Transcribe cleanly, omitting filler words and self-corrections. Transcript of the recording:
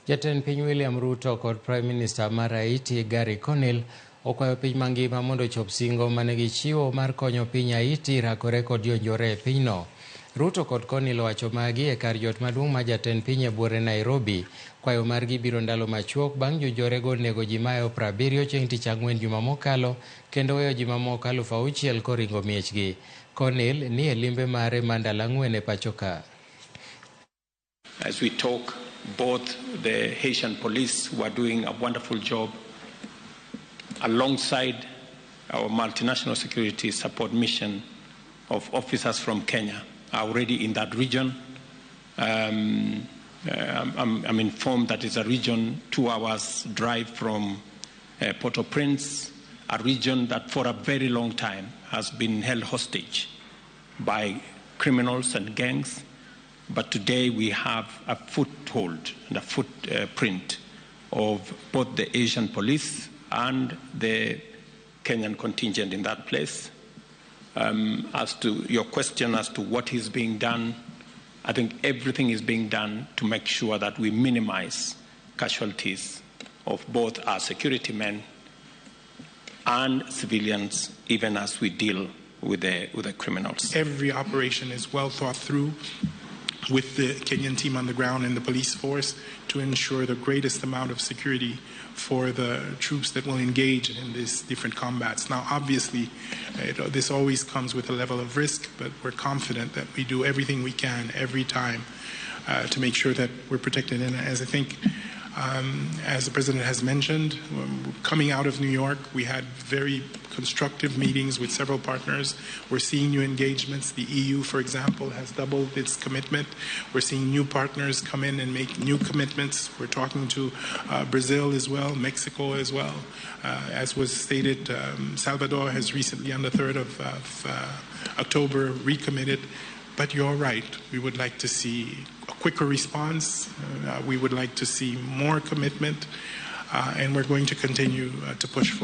Jatend piny William Ruto kod Prime Minista mar Haiti Gary Conil okwayo piny mangima mondo ochop singo mane gichiwo mar konyo piny Haiti rakore kod jonjore e pinyno. Ruto kod Conil owacho magi e kar jot maduong' ma jatend piny e buore Nairobi. Kwayo margi biro ndalo machuok bang' jonjorego nego ji mayo 70 chieng' tich ang'wen juma mokalo kendo weyo ji mamoko 6,000 koringo miechgi. Conil ni e limbe mare ma ndalo ang'wen e pachoka. As we talk, both the Haitian police, who are doing a wonderful job, alongside our multinational security support mission of officers from Kenya, are already in that region. I'm informed that it's a region 2 hours drive from Port-au-Prince, a region that for a very long time has been held hostage by criminals and gangs. But today we have a foothold and a footprint of both the Asian police and the Kenyan contingent in that place. As to your question as to what is being done, I think everything is being done to make sure that we minimize casualties of both our security men and civilians, even as we deal with the criminals. Every operation is well thought through with the Kenyan team on the ground and the police force to ensure the greatest amount of security for the troops that will engage in these different combats. Now, obviously, this always comes with a level of risk, but we're confident that we do everything we can every time to make sure that we're protected. And as I think, as the President has mentioned, coming out of New York, we had very constructive meetings with several partners. We're seeing new engagements. The EU, for example, has doubled its commitment. We're seeing new partners come in and make new commitments. We're talking to Brazil as well, Mexico as well. As was stated, Salvador has recently, on the 3rd of October, recommitted. But you're right, we would like to see a quicker response. We would like to see more commitment, and we're going to continue to push for it.